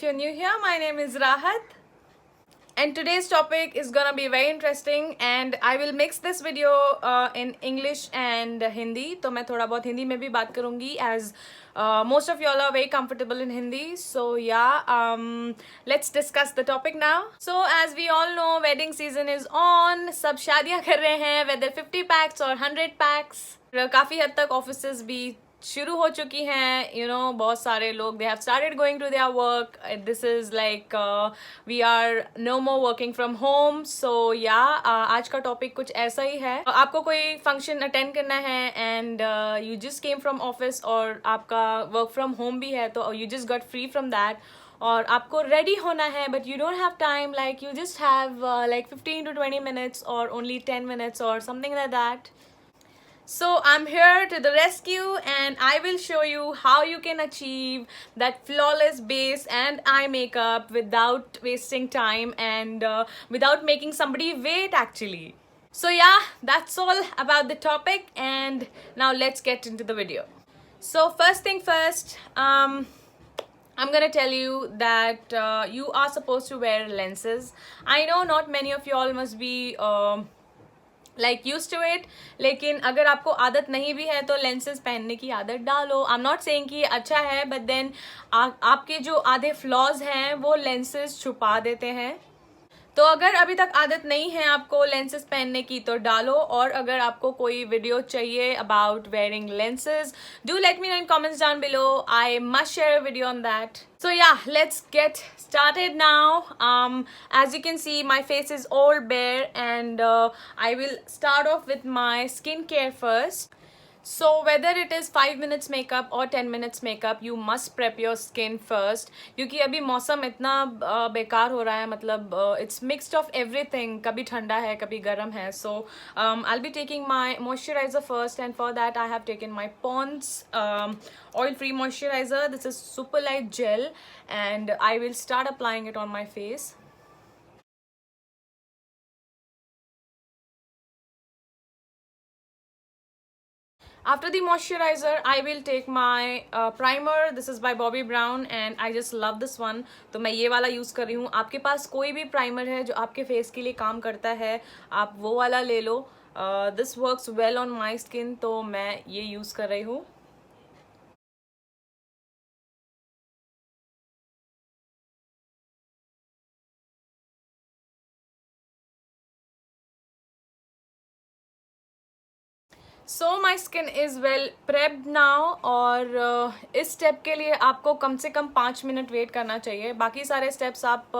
you're new here, my name is Rahat. And today's topic is gonna be very interesting and I will mix this video in English and Hindi. तो मैं थोड़ा बहुत हिंदी में भी बात करूँगी as most of y'all are very comfortable in Hindi. So yeah, let's discuss the topic now. So as we all know, wedding season is on. सब शादियाँ कर रहे हैं, whether 50 packs or 100 packs. काफ़ी हद तक offices भी शुरू हो चुकी हैं. बहुत सारे लोग they have started going to their work. This is like we are no more working from home. So yeah, आज का टॉपिक कुछ ऐसा ही है. आपको कोई फंक्शन अटेंड करना है and you just came from office और आपका work from home भी है, तो you just got free from that और आपको रेडी होना है but you don't have time, like you just have like 15 to 20 minutes or only 10 minutes or something like that. So I'm here to the rescue and I will show you how you can achieve that flawless base and eye makeup without wasting time and without making somebody wait actually. So yeah, that's all about the topic and now let's get into the video. So first thing first, I'm gonna tell you that you are supposed to wear lenses. I know not many of y'all must be like used to it, लेकिन अगर आपको आदत नहीं भी है तो lenses पहनने की आदत डालो. आई एम नॉट सेइंग कि अच्छा है, बट देन आपके जो आधे फ्लॉज हैं वो लेंसेज छुपा देते हैं. तो अगर अभी तक आदत नहीं है आपको लेंसेज पहनने की तो डालो. और अगर आपको कोई वीडियो चाहिए about wearing lenses, do let me know in comments down below. I must share a video on that. So yeah, let's get started now. As you can see, my face is all bare and I will start off with my skincare first. So whether it is 5 minutes makeup or 10 minutes makeup, you must prep your skin first. क्योंकि अभी मौसम इतना बेकार हो रहा है, मतलब it's mixed of everything. कभी ठंडा है, कभी गर्म है. So I'll be taking my moisturizer first, and for that I have taken my Pond's oil-free moisturizer. This is super light gel, and I will start applying it on my face. After the moisturizer, I will take my primer. This is by Bobbi Brown and I just love this one. तो मैं ये वाला use कर रही हूँ. आपके पास कोई भी प्राइमर है जो आपके फेस के लिए काम करता है, आप वो वाला ले लो. This works well on my skin, तो मैं ये यूज़ कर रही हूँ. So my skin is well prepped now. और इस स्टेप के लिए आपको कम से कम 5 मिनट वेट करना चाहिए. बाकी सारे स्टेप्स आप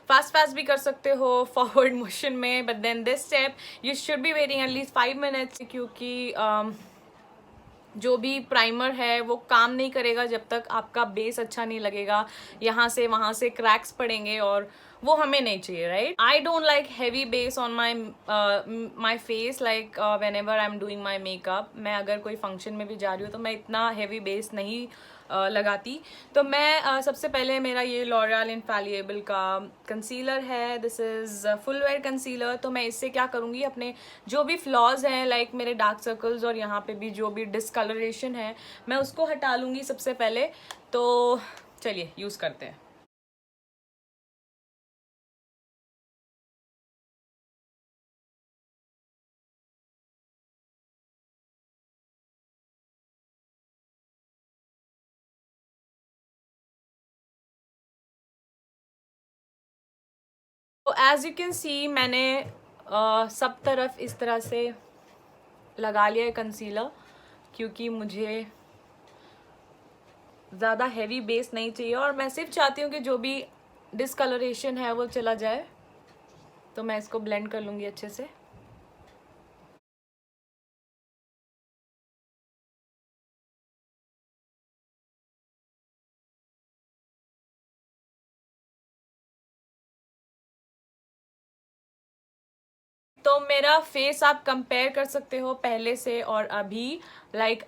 फास्ट भी कर सकते हो फॉरवर्ड मोशन में, but then this step you should be waiting at least 5 minutes. क्योंकि जो भी प्राइमर है वो काम नहीं करेगा जब तक आपका बेस अच्छा नहीं लगेगा. यहाँ से वहाँ से क्रैक्स पड़ेंगे और वो हमें नहीं चाहिए, right. I don't like heavy base on my face, like when ever I am doing my makeup. मैं अगर कोई फंक्शन में भी जा रही हूँ तो मैं इतना हैवी बेस नहीं लगाती. तो मैं सबसे पहले मेरा ये लॉरियल इनफैलिएबल का कंसीलर है. This is full wear concealer. तो मैं इससे क्या करूँगी, अपने जो भी फ्लॉज हैं, लाइक मेरे डार्क सर्कल्स और यहाँ पे भी जो भी डिस्कलरेशन है, मैं उसको हटा लूँगी सबसे पहले. तो चलिए यूज़ करते हैं. तो एज यू कैन सी, मैंने सब तरफ इस तरह से लगा लिया है कंसीलर, क्योंकि मुझे ज़्यादा हैवी बेस नहीं चाहिए और मैं सिर्फ चाहती हूँ कि जो भी डिस्कलरेशन है वो चला जाए. तो मैं इसको ब्लेंड कर लूँगी अच्छे से. तो मेरा फेस आप कंपेयर कर सकते हो पहले से और अभी।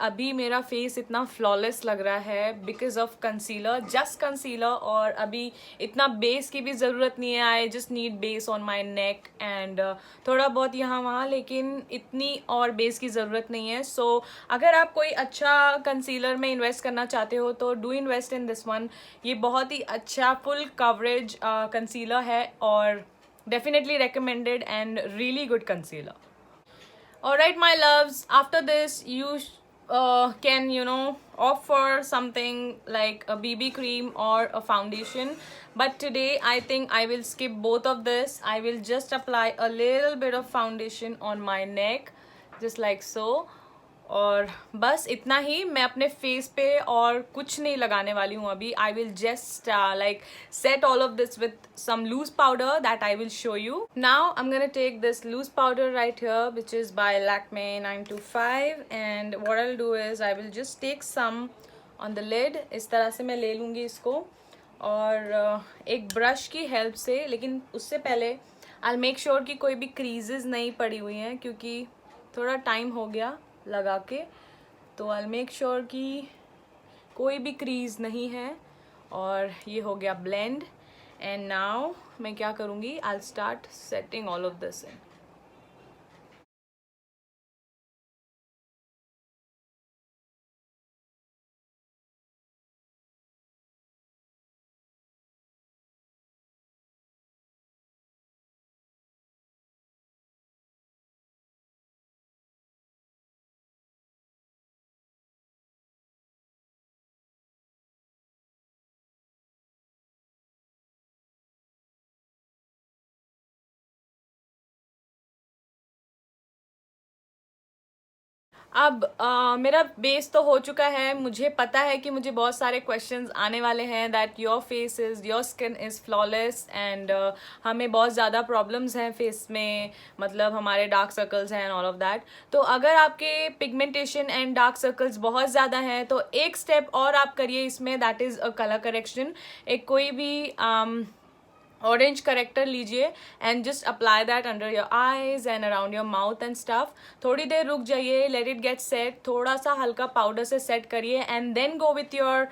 अभी मेरा फेस इतना फ्लॉलेस लग रहा है because of concealer, just concealer. और अभी इतना बेस की भी ज़रूरत नहीं है, I just need base on my neck and थोड़ा बहुत यहाँ वहाँ, लेकिन इतनी और बेस की ज़रूरत नहीं है। सो अगर आप कोई अच्छा कंसीलर में इन्वेस्ट करना चाहते हो तो do invest in this one. ये बहुत ही अच्छा फुल कवरेज कंसीलर है और definitely recommended and really good concealer. Alright my loves, after this you can opt for something like a BB cream or a foundation, but today I think I will skip both of this. I will just apply a little bit of foundation on my neck just like so, और बस इतना ही। मैं अपने face पे और कुछ नहीं लगाने वाली हूँ अभी। आई will just like set all of this with some loose powder that I will show you. Now I'm gonna take this loose powder right here which is by Lakme 925, and what I'll do is I will just take some on the lid. इस तरह से मैं ले लूँगी इसको और एक brush की हेल्प से, लेकिन उससे पहले I'll make sure कि कोई भी क्रीजेस नहीं पड़ी हुई हैं क्योंकि थोड़ा टाइम हो गया लगा के। तो I'll make sure कि कोई भी क्रीज नहीं है और ये हो गया ब्लेंड। एंड नाउ मैं क्या करूँगी, I'll start setting all of this in. अब मेरा बेस तो हो चुका है। मुझे पता है कि मुझे बहुत सारे क्वेश्चंस आने वाले हैं that your face is, your skin is flawless and हमें बहुत ज़्यादा प्रॉब्लम्स हैं फेस में, मतलब हमारे डार्क सर्कल्स हैं एंड ऑल ऑफ दैट। तो अगर आपके पिगमेंटेशन एंड डार्क सर्कल्स बहुत ज़्यादा हैं तो एक स्टेप और आप करिए इसमें, that is a colour correction. एक कोई भी ऑरेंज करेक्टर लीजिए and just apply that under your eyes and around your mouth and stuff. थोड़ी देर रुक जाइए, लेट इट गेट सेट, थोड़ा सा हल्का पाउडर से सेट करिए and then go with your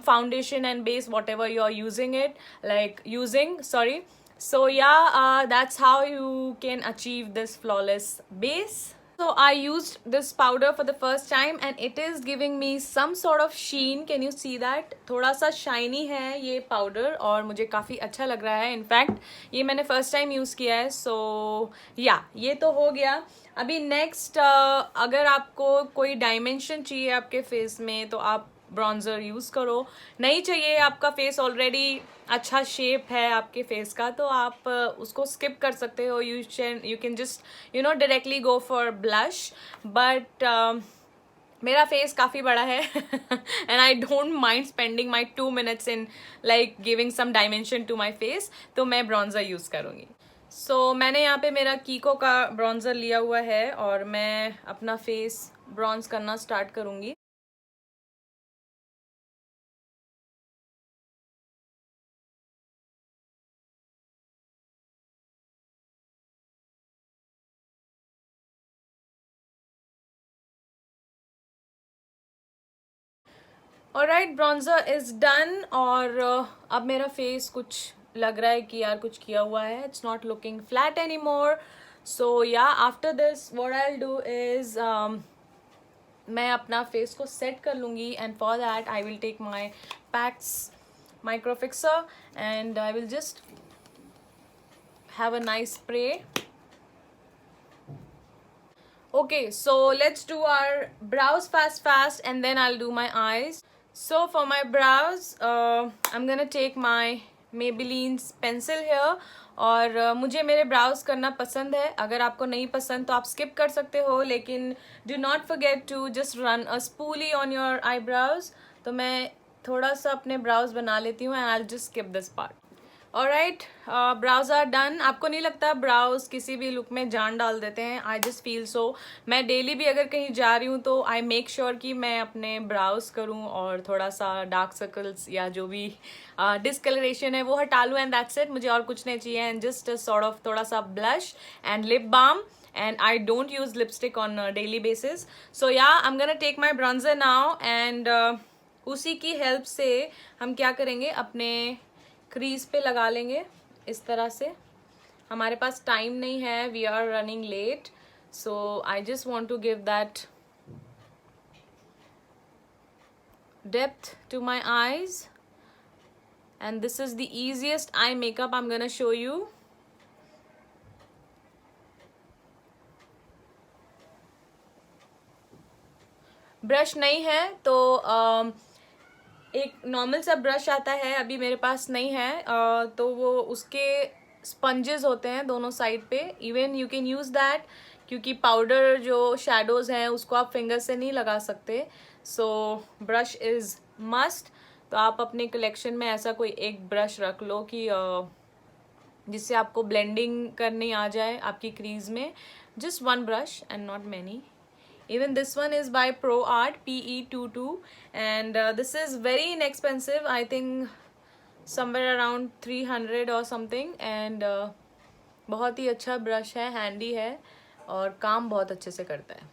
foundation and base whatever you are using it using sorry. So yeah, that's how you can achieve this flawless base. So I used this powder for the first time and it is giving me some sort of sheen. Can you see that? थोड़ा सा shiny है ये powder और मुझे काफ़ी अच्छा लग रहा है। इनफैक्ट ये मैंने फर्स्ट टाइम यूज़ किया है। सो या ये तो हो गया। अभी नेक्स्ट अगर आपको कोई डायमेंशन चाहिए आपके फेस में तो आप ब्रॉन्जर यूज़ करो। नहीं चाहिए, आपका फेस ऑलरेडी अच्छा शेप है आपके फेस का, तो आप उसको स्किप कर सकते हो। You can just directly go for blush. But मेरा फेस काफ़ी बड़ा है and I don't mind spending my 2 minutes in like giving some dimension to my face, तो मैं ब्रॉन्जर यूज़ करूँगी। सो मैंने यहाँ पे मेरा कीको का ब्रॉन्जर लिया हुआ है और मैं अपना फेस ब्रॉन्ज करना स्टार्ट करूँगी। ऑलराइट, ब्रॉन्जर इज़ डन और अब मेरा फेस कुछ लग रहा है कि यार कुछ किया हुआ है। It's not looking flat any more. So या after this what I will do is मैं अपना फेस को सेट कर लूँगी and for that I will take my PAC's micro fixer and I will just have a nice spray. Okay, so let's do our brows fast and then I'll do my eyes. So for my brows, I'm gonna take my Maybelline's pencil here. और मुझे मेरे browse करना पसंद है। अगर आपको नहीं पसंद तो आप स्किप कर सकते हो, लेकिन do not forget to just run a spoolie on your eyebrows. तो मैं थोड़ा सा अपने ब्राउज बना लेती हूँ and I will just skip this part. Alright, brows are done. आपको नहीं लगता ब्राउज किसी भी लुक में जान डाल देते हैं? I just feel so. मैं डेली भी अगर कहीं जा रही हूँ तो आई मेक श्योर कि मैं अपने ब्राउज करूँ और थोड़ा सा डार्क सर्कल्स या जो भी डिस्कलरेशन है वो हटा लूँ, एंड दैट्स इट. मुझे और कुछ नहीं चाहिए. एंड जस्ट सॉर्ट ऑफ थोड़ा सा blush and lip balm. And I don't use lipstick on a daily basis. So yeah, I'm gonna take my bronzer now and उसी की हेल्प से हम क्या करेंगे, अपने क्रीज पे लगा लेंगे इस तरह से. हमारे पास टाइम नहीं है, we are running late, so I just want to give that depth to my eyes. And this is the easiest eye makeup I'm gonna show you. ब्रश नहीं है तो एक नॉर्मल सा ब्रश आता है, अभी मेरे पास नहीं है. तो वो उसके स्पंजेस होते हैं दोनों साइड पे. Even you can use that, क्योंकि पाउडर जो शेडोज़ हैं उसको आप फिंगर से नहीं लगा सकते. सो ब्रश इज़ मस्ट. तो आप अपने कलेक्शन में ऐसा कोई एक ब्रश रख लो कि जिससे आपको ब्लेंडिंग करनी आ जाए आपकी क्रीज में. Just one brush and not many. Even this one is by ProArt PE22 and this is very inexpensive. I think somewhere around 300 or something. And बहुत ही अच्छा ब्रश है, हैंडी है और काम बहुत अच्छे से करता है.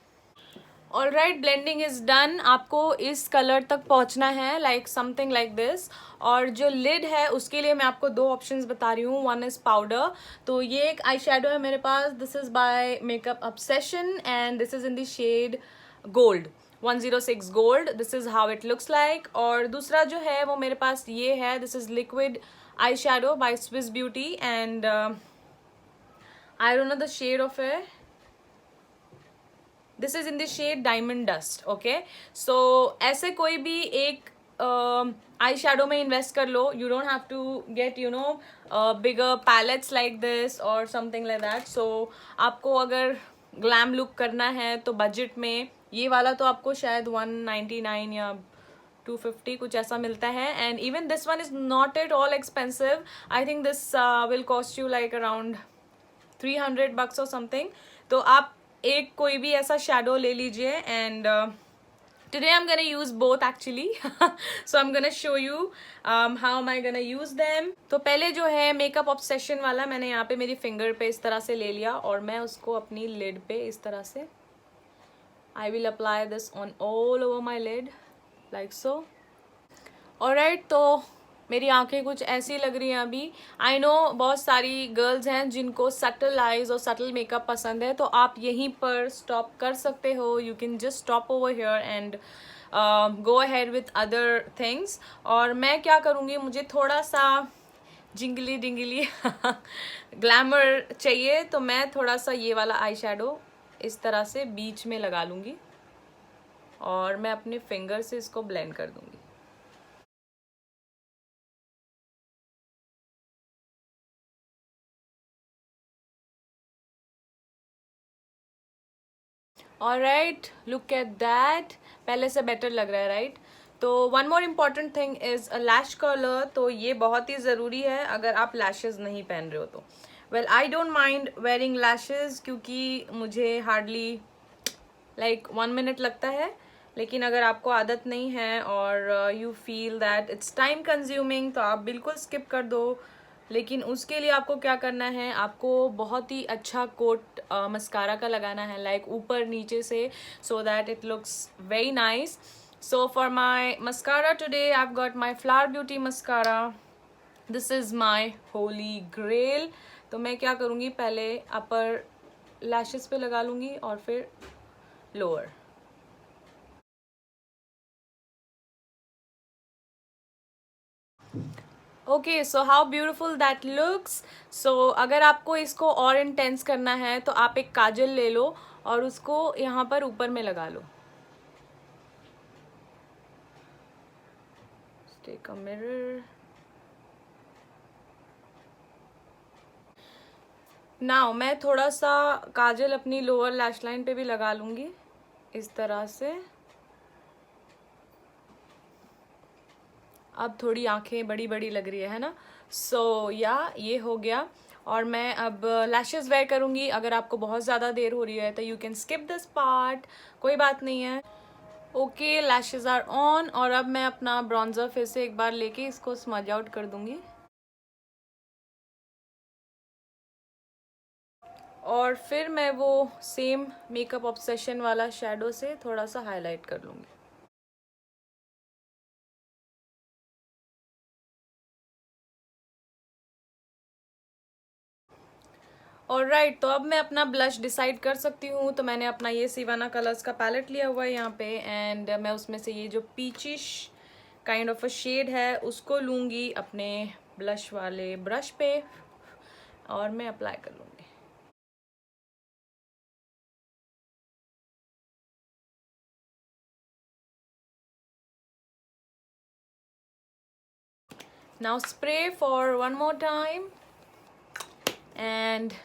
Alright, blending is done. आपको इस कलर तक पहुंचना है, लाइक समथिंग लाइक दिस. और जो लिड है उसके लिए मैं आपको दो ऑप्शंस बता रही हूँ. One is powder. तो ये एक आई शेडो है मेरे पास. This is by Makeup Obsession and this is in the shade gold 106 gold. This is how it looks like. और दूसरा जो है वो मेरे पास ये है. This is liquid eye shadow by Swiss Beauty and I don't know the shade of it. This is in the shade diamond dust. Okay, so ऐसे कोई भी एक आई शेडो में इन्वेस्ट कर लो. You don't have to get bigger palettes like this और something like that. So आपको अगर ग्लैम लुक करना है तो बजट में ये वाला तो आपको शायद 199 या 250 कुछ ऐसा मिलता है. And even this one is not at all expensive. I think this will cost you like around $300 और समथिंग. तो आप एक कोई भी ऐसा शेडो ले लीजिए. And today I am gonna use both actually. So I am gonna show you how am I gonna use them. तो पहले जो है मेकअप ऑब्सेशन वाला मैंने यहाँ पे मेरी फिंगर पे इस तरह से ले लिया और मैं उसको अपनी लिड पे इस तरह से I will apply this on all over my lid like so. Alright, तो मेरी आंखें कुछ ऐसी लग रही हैं अभी. आई नो बहुत सारी गर्ल्स हैं जिनको सटल आइज और सटल मेकअप पसंद है, तो आप यहीं पर स्टॉप कर सकते हो. You can just stop over here and go ahead with other things. और मैं क्या करूँगी, मुझे थोड़ा सा जिंगली डिंगली ग्लैमर चाहिए, तो मैं थोड़ा सा ये वाला आई शेडो इस तरह से बीच में लगा लूँगी और मैं अपने फिंगर से इसको ब्लेंड कर दूँगी. Alright, look at that. पहले से बेटर लग रहा है, राइट? तो one more important thing is a lash curler. तो ये बहुत ही ज़रूरी है अगर आप लैशेस नहीं पहन रहे हो तो. Well, I don't mind wearing lashes क्योंकि मुझे हार्डली लाइक 1 मिनट लगता है. लेकिन अगर आपको आदत नहीं है और you feel that it's time consuming तो आप बिल्कुल स्किप कर दो. लेकिन उसके लिए आपको क्या करना है, आपको बहुत ही अच्छा कोट मस्कारा का लगाना है, लाइक ऊपर नीचे से, so that it looks very nice. So for my mascara today I have got my Flower Beauty mascara. This is my holy grail. तो मैं क्या करूँगी, पहले अपर लैशेस पे लगा लूँगी और फिर lower. Okay, so how beautiful that looks. So अगर आपको इसको और इंटेंस करना है तो आप एक काजल ले लो और उसको यहाँ पर ऊपर में लगा लो. Take a mirror. नाउ मैं थोड़ा सा काजल अपनी लोअर लैश लाइन पे भी लगा लूँगी इस तरह से. अब थोड़ी आंखें बड़ी बड़ी लग रही है ना, सो या ये हो गया और मैं अब लैशेस वेयर करूँगी. अगर आपको बहुत ज़्यादा देर हो रही है तो you can skip this part, कोई बात नहीं है. ओके, लैशेस आर ऑन और अब मैं अपना ब्रॉन्जर फिर से एक बार लेके इसको स्मज आउट कर दूँगी. और फिर मैं वो सेम मेकअप ऑब्सेशन वाला शेडो से थोड़ा सा हाईलाइट कर लूँगी. ऑलराइट, तो अब मैं अपना ब्लश डिसाइड कर सकती हूँ. तो मैंने अपना ये सिवाना कलर्स का पैलेट लिया हुआ है यहाँ पे एंड मैं उसमें से ये जो peachish kind of a shade है उसको लूँगी अपने ब्लश वाले ब्रश पे और मैं अप्लाई कर लूँगी. Now spray for one more time and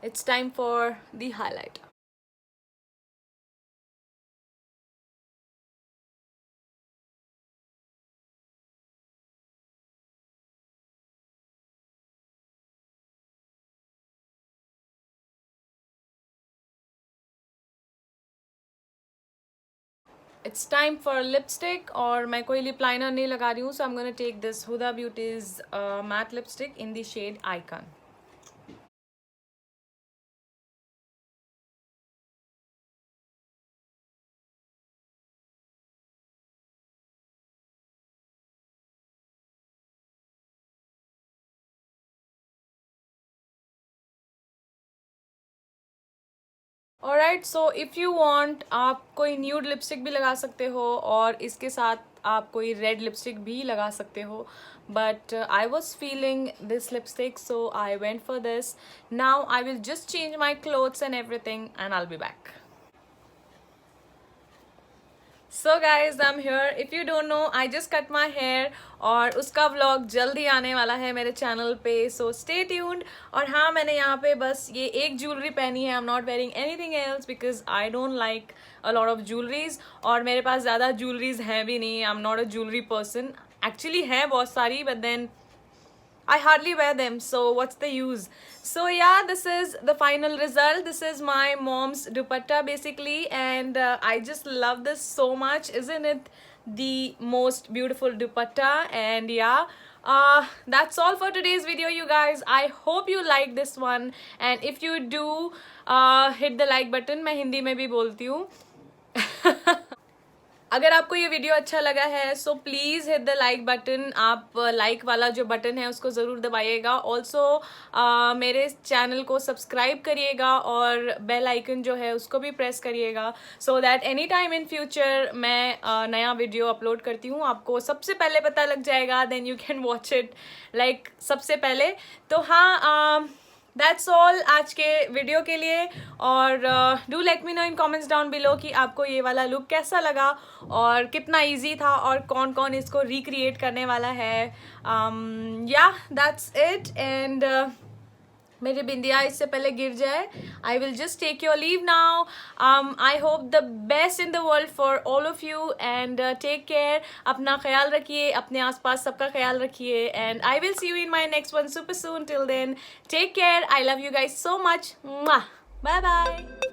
it's time for the highlighter. It's time for lipstick और मैं कोई lip liner नहीं लगा रही हूँ. So I'm gonna take this Huda Beauty's matte lipstick in the shade Icon. Alright, so if you want आप कोई nude lipstick भी लगा सकते हो और इसके साथ आप कोई रेड लिपस्टिक भी लगा सकते हो. But I was feeling this lipstick, so I went for this. Now I will just change my clothes and everything and I'll be back. So guys, I'm here. If you don't know, I just cut my hair और उसका vlog जल्दी आने वाला है मेरे channel पे. So stay tuned. और हाँ, मैंने यहाँ पे बस ये एक ज्वेलरी पहनी है. I'm not wearing anything else because I don't like a lot of jewelries. और मेरे पास ज़्यादा jewelries हैं भी नहीं. I'm not a jewelry person. Actually है बहुत सारी, but then I hardly wear them, so what's the use? So yeah, this is the final result. This is my mom's dupatta basically, and I just love this so much. Isn't it the most beautiful dupatta? And yeah, that's all for today's video, you guys. I hope you like this one, and if you do, hit the like button. मैं हिंदी में भी बोलती हूँ. अगर आपको ये video अच्छा लगा है so please hit the like button. आप लाइक वाला जो बटन है उसको ज़रूर दबाइएगा. ऑल्सो मेरे चैनल को सब्सक्राइब करिएगा और बेल आइकन जो है उसको भी प्रेस करिएगा so that any time in future मैं नया वीडियो अपलोड करती हूँ आपको सबसे पहले पता लग जाएगा. Then you can watch it like सबसे पहले. तो हाँ, दैट्स ऑल आज के वीडियो के लिए. और do let me know in comments down below कि आपको ये वाला लुक कैसा लगा और कितना इजी था और कौन कौन इसको रिक्रिएट करने वाला है. या दैट्स इट. एंड मेरी बिंदिया इससे पहले गिर जाए. I will just take your leave now. I hope the best in the world for all of you and take care. अपना ख्याल रखिए, अपने आसपास सबका ख्याल रखिए and I will see you in my next one super soon. Till then take care. I love you guys so much. Bye bye.